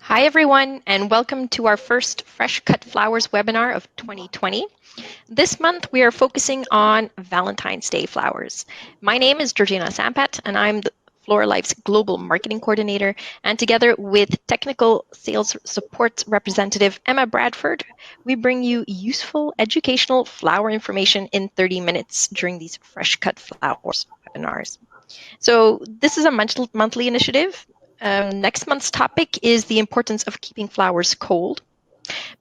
Hi everyone, and welcome to our first Fresh Cut Flowers webinar of 2020. This month we are focusing on Valentine's Day flowers. My name is Georgina Sampat and I'm the Floralife's Global Marketing Coordinator, and together with Technical Sales Support Representative Emma Bradford, we bring you useful educational flower information in 30 minutes during these Fresh Cut Flowers webinars. So this is a monthly initiative. Next month's topic is the importance of keeping flowers cold.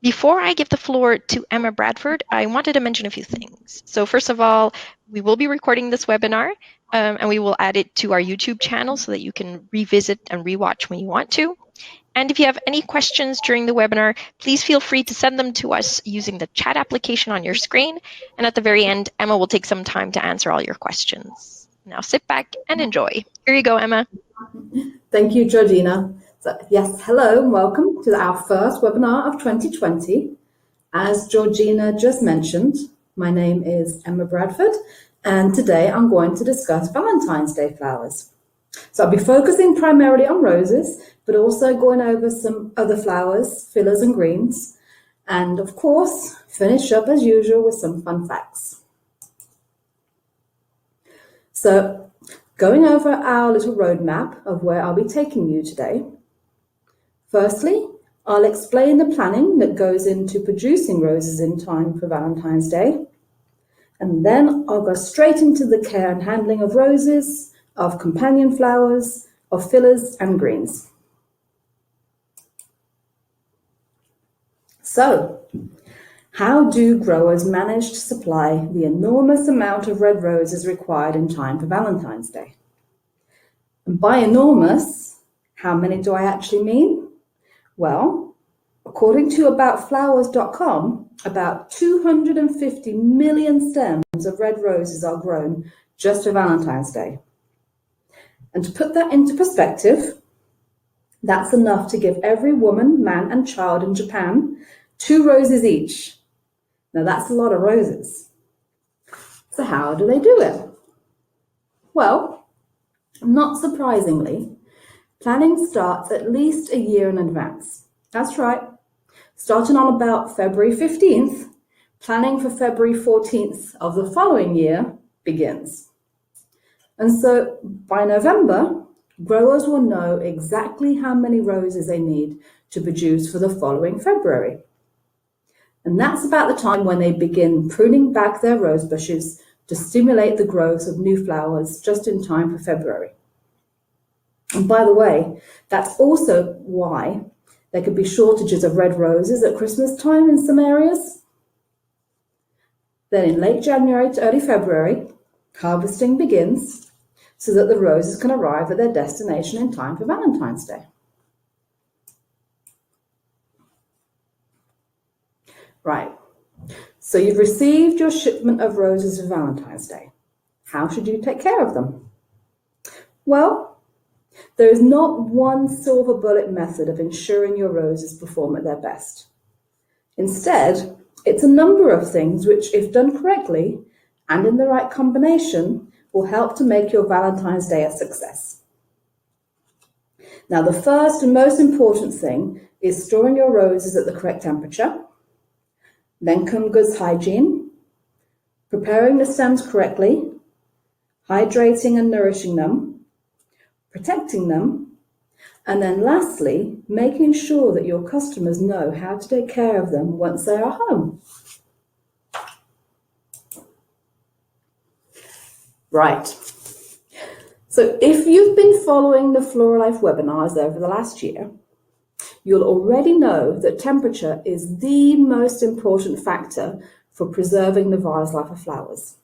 Before I give the floor to Emma Bradford, I wanted to mention a few things. So first of all, we will be recording this webinar and we will add it to our YouTube channel so that you can revisit and rewatch when you want to. And if you have any questions during the webinar, please feel free to send them to us using the chat application on your screen. And at the very end, Emma will take some time to answer all your questions. Now sit back and enjoy. Here you go, Emma. Thank you, Georgina. So, yes, hello and welcome to our first webinar of 2020. As Georgina just mentioned, my name is Emma Bradford, and today I'm going to discuss Valentine's Day flowers. So I'll be focusing primarily on roses, but also going over some other flowers, fillers and greens, and of course, finish up as usual with some fun facts. So, going over our little roadmap of where I'll be taking you today. Firstly, I'll explain the planning that goes into producing roses in time for Valentine's Day. And then I'll go straight into the care and handling of roses, of companion flowers, of fillers and greens. So, how do growers manage to supply the enormous amount of red roses required in time for Valentine's Day? And by enormous, how many do I actually mean? Well, according to aboutflowers.com, about 250 million stems of red roses are grown just for Valentine's Day. And to put that into perspective, that's enough to give every woman, man, and child in Japan 2 roses each. Now that's a lot of roses. So how do they do it? Well, not surprisingly, planning starts at least a year in advance. That's right. Starting on about February 15th, planning for February 14th of the following year begins. And so by November, growers will know exactly how many roses they need to produce for the following February. And that's about the time when they begin pruning back their rose bushes to stimulate the growth of new flowers just in time for February. And by the way, that's also why there could be shortages of red roses at Christmas time in some areas. Then in late January to early February, harvesting begins so that the roses can arrive at their destination in time for Valentine's Day. Right, so you've received your shipment of roses for Valentine's Day. How should you take care of them? Well, there is not one silver bullet method of ensuring your roses perform at their best. Instead, it's a number of things which, if done correctly and in the right combination, will help to make your Valentine's Day a success. Now, the first and most important thing is storing your roses at the correct temperature. Then come goods hygiene, preparing the stems correctly, hydrating and nourishing them, protecting them, and then lastly, making sure that your customers know how to take care of them once they are home. Right. So if you've been following the Floralife webinars over the last year, you'll already know that temperature is the most important factor for preserving the vase life of flowers.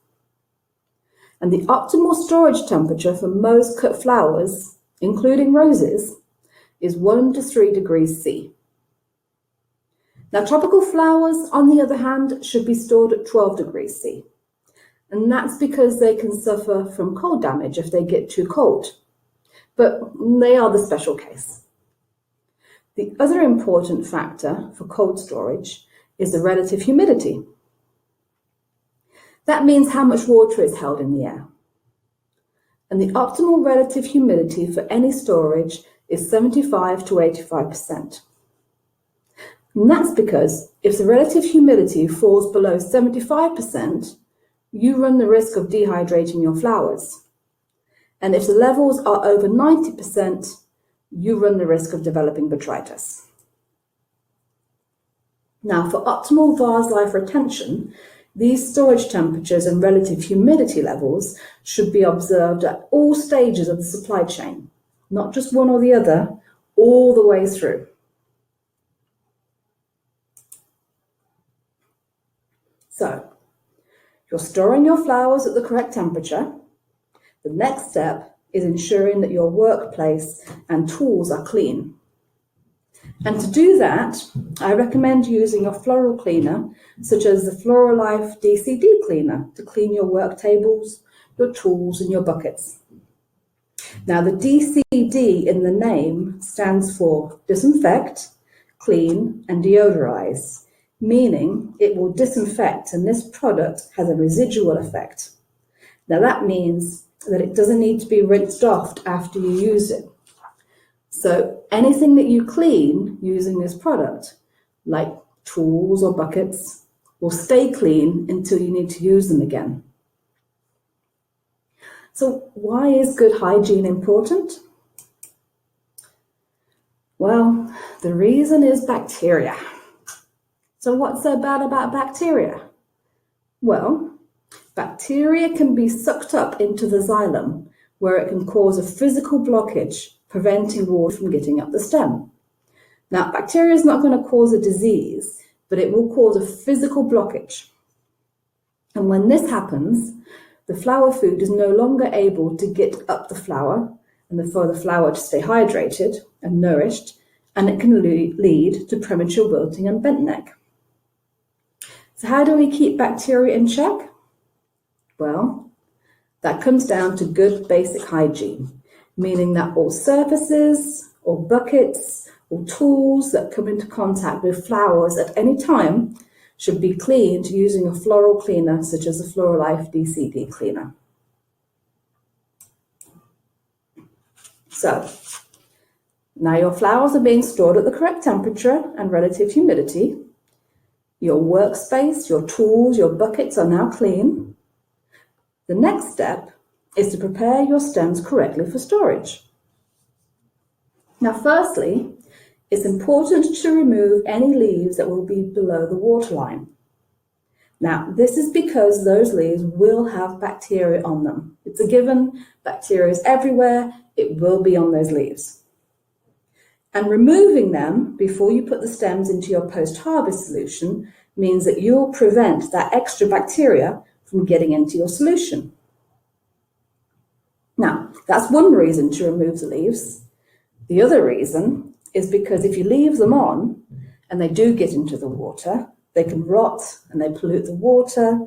And the optimal storage temperature for most cut flowers, including roses, is 1 to 3 degrees C. Now, tropical flowers, on the other hand, should be stored at 12 degrees C. And that's because they can suffer from cold damage if they get too cold. But they are the special case. The other important factor for cold storage is the relative humidity. That means how much water is held in the air. And the optimal relative humidity for any storage is 75 to 85%. And that's because if the relative humidity falls below 75%, you run the risk of dehydrating your flowers. And if the levels are over 90%, you run the risk of developing botrytis. Now, for optimal vase life retention, these storage temperatures and relative humidity levels should be observed at all stages of the supply chain, not just one or the other, all the way through. So, you're storing your flowers at the correct temperature. The next step is ensuring that your workplace and tools are clean. And to do that, I recommend using a floral cleaner, such as the Floralife DCD cleaner, to clean your work tables, your tools, and your buckets. Now, the DCD in the name stands for disinfect, clean, and deodorize, meaning it will disinfect, and this product has a residual effect. Now, that means that it doesn't need to be rinsed off after you use it. So anything that you clean using this product, like tools or buckets, will stay clean until you need to use them again. So why is good hygiene important? Well, the reason is bacteria. So what's so bad about bacteria? Well, bacteria can be sucked up into the xylem, where it can cause a physical blockage, preventing water from getting up the stem. Now, bacteria is not going to cause a disease, but it will cause a physical blockage. And when this happens, the flower food is no longer able to get up the flower, and for the flower to stay hydrated and nourished, and it can lead to premature wilting and bent neck. So how do we keep bacteria in check? Well, that comes down to good basic hygiene, meaning that all surfaces or buckets or tools that come into contact with flowers at any time should be cleaned using a floral cleaner such as the Floralife DCD cleaner. So, now your flowers are being stored at the correct temperature and relative humidity. Your workspace, your tools, your buckets are now clean. The next step is to prepare your stems correctly for storage. Now, firstly, it's important to remove any leaves that will be below the waterline. Now, this is because those leaves will have bacteria on them. It's a given, bacteria is everywhere, it will be on those leaves. And removing them before you put the stems into your post-harvest solution means that you'll prevent that extra bacteria from getting into your solution. Now, that's one reason to remove the leaves. The other reason is because if you leave them on and they do get into the water, they can rot and they pollute the water,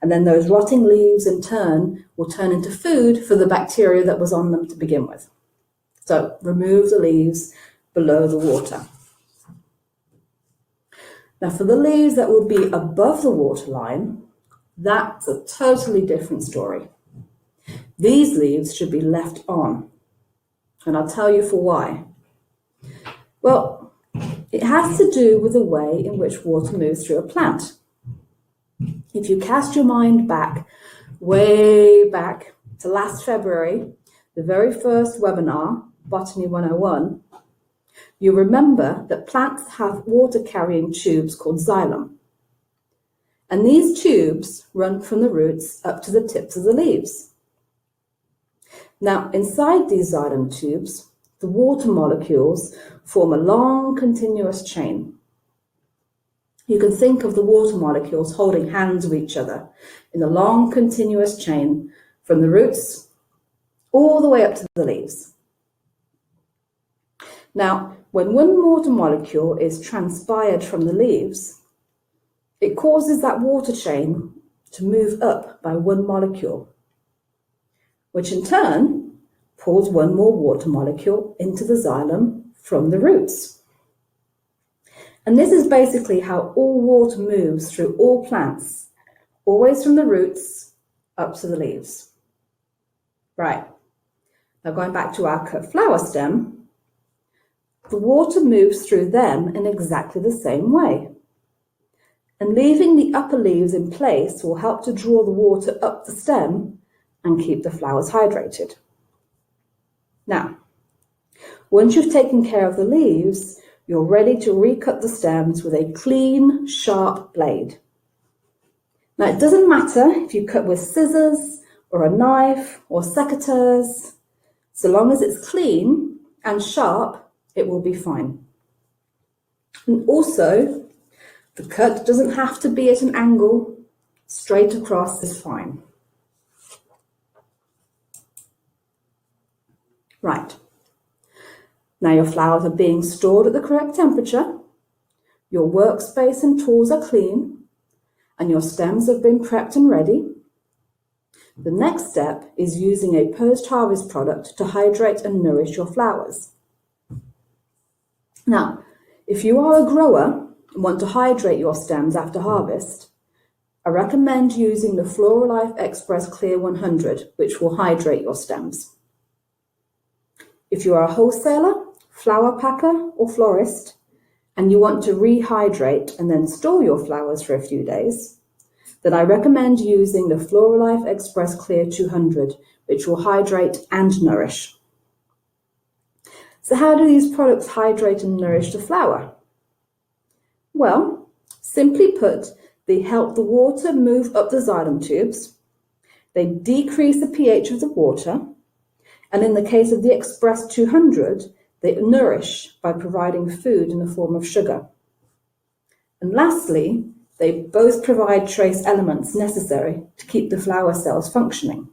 and then those rotting leaves in turn will turn into food for the bacteria that was on them to begin with. So remove the leaves below the water. Now, for the leaves that will be above the waterline, that's a totally different story. These leaves should be left on, and I'll tell you for why. Well, it has to do with the way in which water moves through a plant. If you cast your mind back, way back to last February, the very first webinar, Botany 101, you remember that plants have water-carrying tubes called xylem. And these tubes run from the roots up to the tips of the leaves. Now, inside these xylem tubes, the water molecules form a long continuous chain. You can think of the water molecules holding hands with each other in a long continuous chain from the roots all the way up to the leaves. Now, when one water molecule is transpired from the leaves, it causes that water chain to move up by one molecule, which in turn pulls one more water molecule into the xylem from the roots. And this is basically how all water moves through all plants, always from the roots up to the leaves. Right, now going back to our cut flower stem, the water moves through them in exactly the same way. And leaving the upper leaves in place will help to draw the water up the stem and keep the flowers hydrated. Now, once you've taken care of the leaves, you're ready to recut the stems with a clean, sharp blade. Now, it doesn't matter if you cut with scissors or a knife or secateurs. So long as it's clean and sharp, it will be fine. And also, the cut doesn't have to be at an angle. Straight across is fine. Right. Now your flowers are being stored at the correct temperature, your workspace and tools are clean, and your stems have been prepped and ready. The next step is using a post-harvest product to hydrate and nourish your flowers. Now, if you are a grower and want to hydrate your stems after harvest, I recommend using the Floralife Express Clear 100, which will hydrate your stems. If you are a wholesaler, flower packer, or florist, and you want to rehydrate and then store your flowers for a few days, then I recommend using the Floralife Express Clear 200, which will hydrate and nourish. So how do these products hydrate and nourish the flower? Well, simply put, they help the water move up the xylem tubes, they decrease the pH of the water, and in the case of the Express 200, they nourish by providing food in the form of sugar. And lastly, they both provide trace elements necessary to keep the flower cells functioning.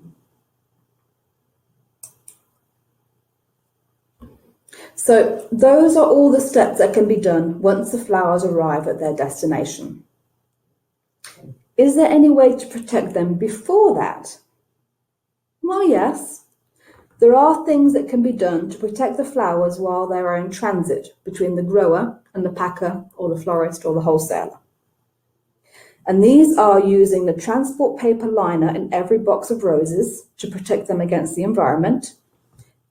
So those are all the steps that can be done once the flowers arrive at their destination. Is there any way to protect them before that? Well, yes. There are things that can be done to protect the flowers while they are in transit between the grower and the packer or the florist or the wholesaler. And these are using the transport paper liner in every box of roses to protect them against the environment,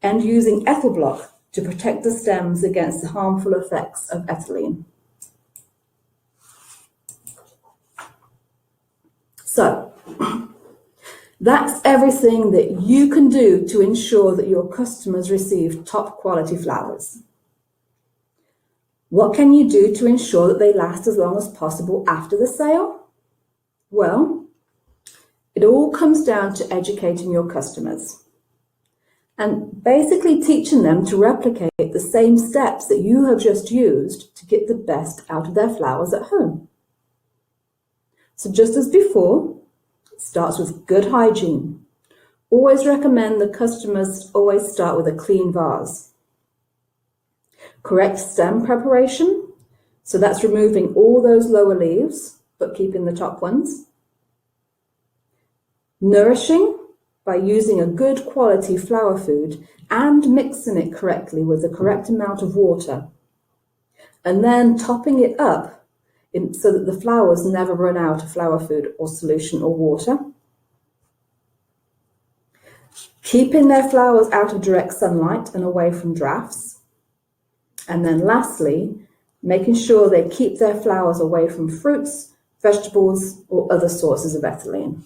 and using ethyl block to protect the stems against the harmful effects of ethylene. So, that's everything that you can do to ensure that your customers receive top quality flowers. What can you do to ensure that they last as long as possible after the sale? Well, it all comes down to educating your customers and basically teaching them to replicate the same steps that you have just used to get the best out of their flowers at home. So just as before, it starts with good hygiene. Always recommend the customers always start with a clean vase. Correct stem preparation, so that's removing all those lower leaves but keeping the top ones. Nourishing by using a good quality flower food and mixing it correctly with the correct amount of water, and then topping it up so that the flowers never run out of flower food or solution or water. Keeping their flowers out of direct sunlight and away from drafts. And then lastly, making sure they keep their flowers away from fruits, vegetables, or other sources of ethylene.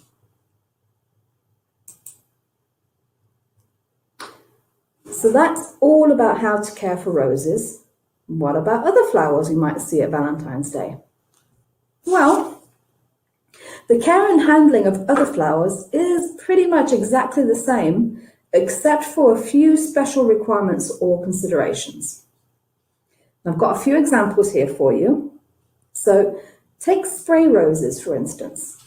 So that's all about how to care for roses. What about other flowers we might see at Valentine's Day? Well, the care and handling of other flowers is pretty much exactly the same, except for a few special requirements or considerations. I've got a few examples here for you. So take spray roses, for instance.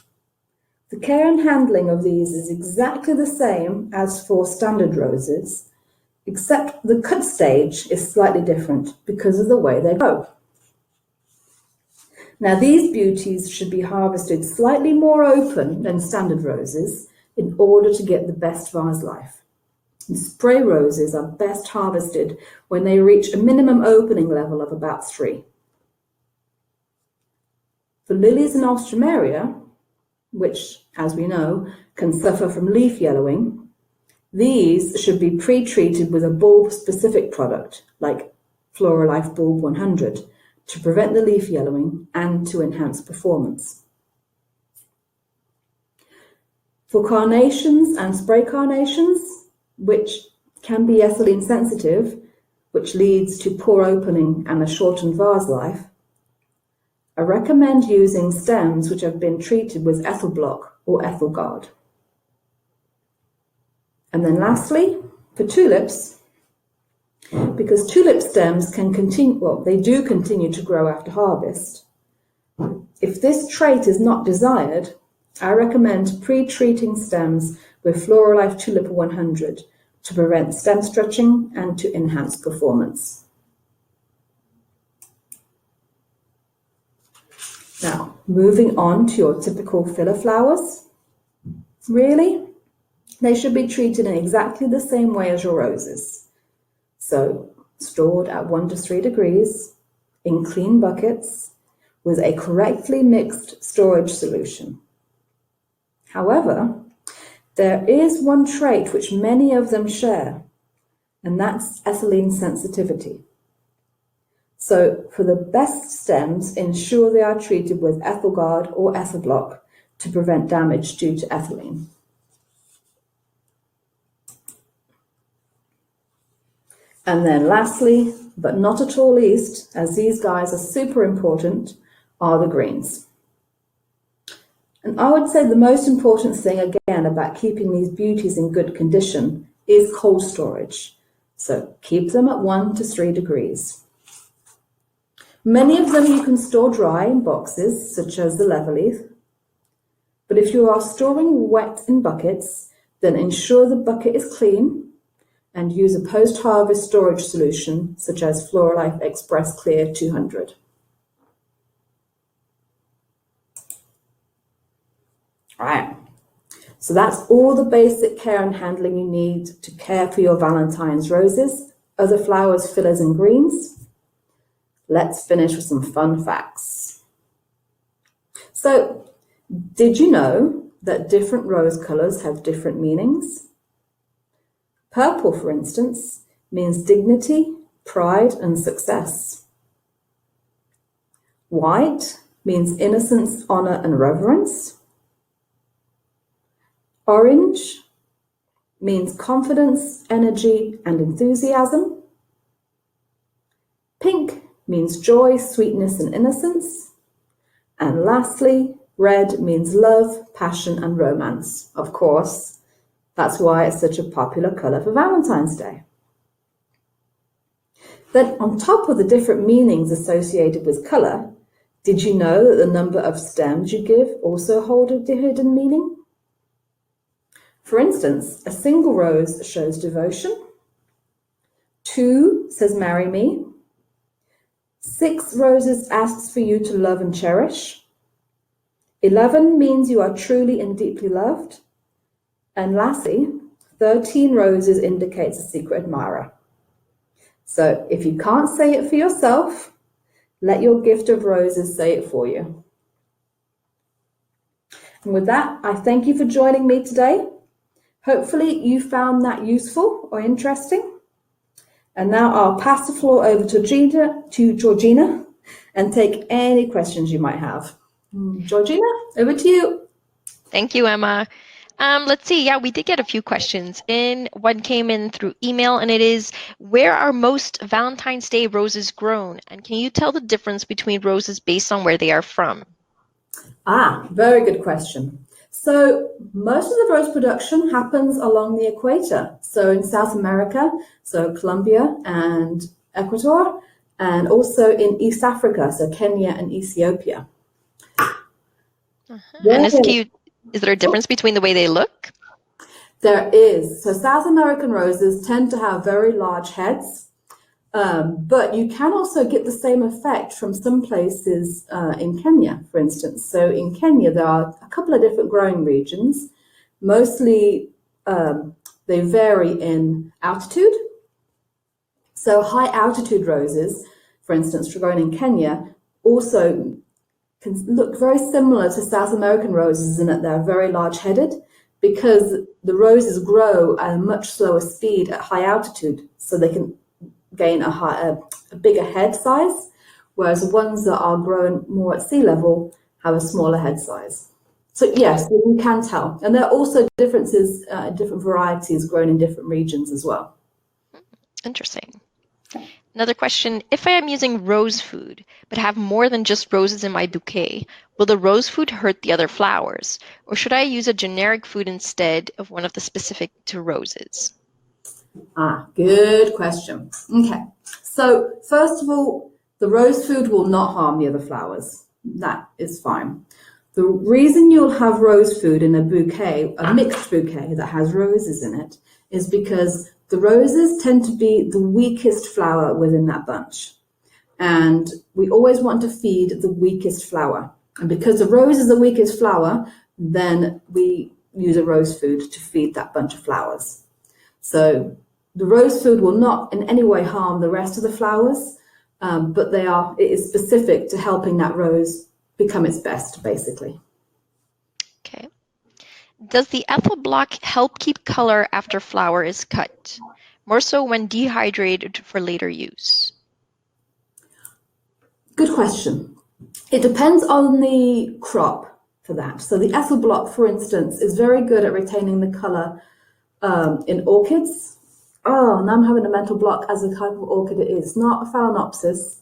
The care and handling of these is exactly the same as for standard roses, except the cut stage is slightly different because of the way they grow. Now, these beauties should be harvested slightly more open than standard roses in order to get the best vase life. And spray roses are best harvested when they reach a minimum opening level of about 3. For lilies and Alstroemeria, which, as we know, can suffer from leaf yellowing, these should be pre-treated with a bulb-specific product like Floralife Bulb 100 to prevent the leaf yellowing and to enhance performance. For carnations and spray carnations, which can be ethylene sensitive, which leads to poor opening and a shortened vase life, I recommend using stems which have been treated with ethyl block or ethyl guard. And then lastly, for tulips, because tulip stems can continue, well, they do continue to grow after harvest. If this trait is not desired, I recommend pre-treating stems with Floralife Tulip 100 to prevent stem stretching and to enhance performance. Now, moving on to your typical filler flowers. Really, they should be treated in exactly the same way as your roses. So, stored at 1 to 3 degrees in clean buckets with a correctly mixed storage solution. However, there is one trait which many of them share, and that's ethylene sensitivity. So for the best stems, ensure they are treated with ethyl guard or ethyl block to prevent damage due to ethylene. And then lastly, but not at all least, as these guys are super important, are the greens. And I would say the most important thing, again, about keeping these beauties in good condition is cold storage. So keep them at 1 to 3 degrees. Many of them you can store dry in boxes, such as the Leverleaf. But if you are storing wet in buckets, then ensure the bucket is clean and use a post-harvest storage solution, such as Floralife Express Clear 200. Right, so that's all the basic care and handling you need to care for your Valentine's roses, other flowers, fillers and greens. Let's finish with some fun facts. So, did you know that different rose colours have different meanings? Purple, for instance, means dignity, pride and success. White means innocence, honour and reverence. Orange means confidence, energy, and enthusiasm. Pink means joy, sweetness, and innocence. And lastly, red means love, passion, and romance. Of course, that's why it's such a popular colour for Valentine's Day. Then, on top of the different meanings associated with colour, did you know that the number of stems you give also hold a hidden meaning? For instance, a single rose shows devotion, 2 says marry me, 6 roses asks for you to love and cherish, 11 means you are truly and deeply loved, and lastly, 13 roses indicates a secret admirer. So if you can't say it for yourself, let your gift of roses say it for you. And with that, I thank you for joining me today. Hopefully you found that useful or interesting. And now I'll pass the floor over to Georgina and take any questions you might have. Georgina, over to you. Thank you, Emma. Let's see. Yeah, we did get a few questions. One came in through email, and it is, where are most Valentine's Day roses grown? And can you tell the difference between roses based on where they are from? Very good question. So most of the rose production happens along the equator. So in South America, so Colombia and Ecuador, and also in East Africa, so Kenya and Ethiopia. And is there a difference between the way they look? There is. So South American roses tend to have very large heads, but you can also get the same effect from some places in Kenya, for instance. So in Kenya, there are a couple of different growing regions. Mostly they vary in altitude. So high altitude roses, for instance, grown in Kenya, also can look very similar to South American roses in that they're very large-headed, because the roses grow at a much slower speed at high altitude, so they can gain a bigger head size, whereas the ones that are grown more at sea level have a smaller head size. So yes, you can tell. And there are also differences, different varieties grown in different regions as well. Interesting. Another question, if I am using rose food, but have more than just roses in my bouquet, will the rose food hurt the other flowers? Or should I use a generic food instead of one of the specific to roses? Good question. Okay, so first of all, the rose food will not harm the other flowers. That is fine. The reason you'll have rose food in a bouquet, a mixed bouquet that has roses in it, is because the roses tend to be the weakest flower within that bunch. And we always want to feed the weakest flower. And because the rose is the weakest flower, then we use a rose food to feed that bunch of flowers. So the rose food will not in any way harm the rest of the flowers, but it is specific to helping that rose become its best, basically. Okay. Does the ethyl block help keep color after flower is cut? More so when dehydrated for later use? Good question. It depends on the crop for that. So the ethyl block, for instance, is very good at retaining the color in orchids. Oh, now I'm having a mental block as the type of orchid it is. Not a phalaenopsis.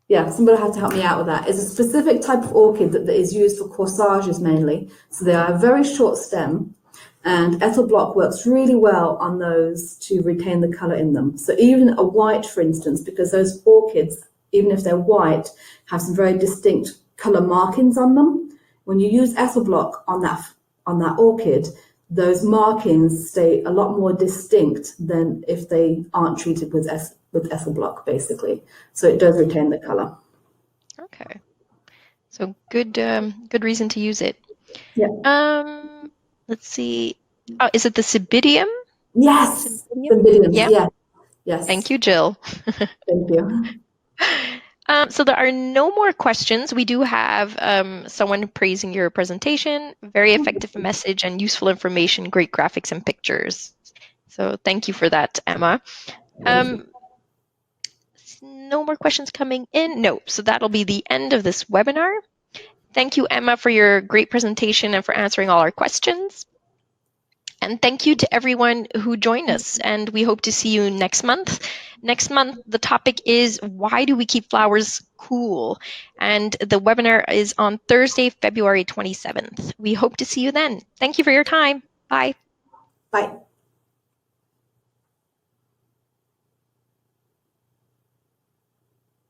Somebody has to help me out with that. It's a specific type of orchid that is used for corsages mainly. So they are a very short stem, and ethyl block works really well on those to retain the color in them. So even a white, for instance, because those orchids, even if they're white, have some very distinct color markings on them. When you use ethyl block on that orchid, those markings stay a lot more distinct than if they aren't treated with ethyl block, basically. So it does retain the color. Okay. So good reason to use it. Yeah. Let's see. Oh, is it the Cybidium? Yes. Cymbidiums. Yeah. Yes. Thank you, Jill. Thank you. So there are no more questions. We do have someone praising your presentation. Very effective message and useful information, great graphics and pictures. So thank you for that, Emma. No more questions coming in? No. So that'll be the end of this webinar. Thank you, Emma, for your great presentation and for answering all our questions. And thank you to everyone who joined us, and we hope to see you next month. Next month, the topic is why do we keep flowers cool? And the webinar is on Thursday, February 27th. We hope to see you then. Thank you for your time. Bye. Bye.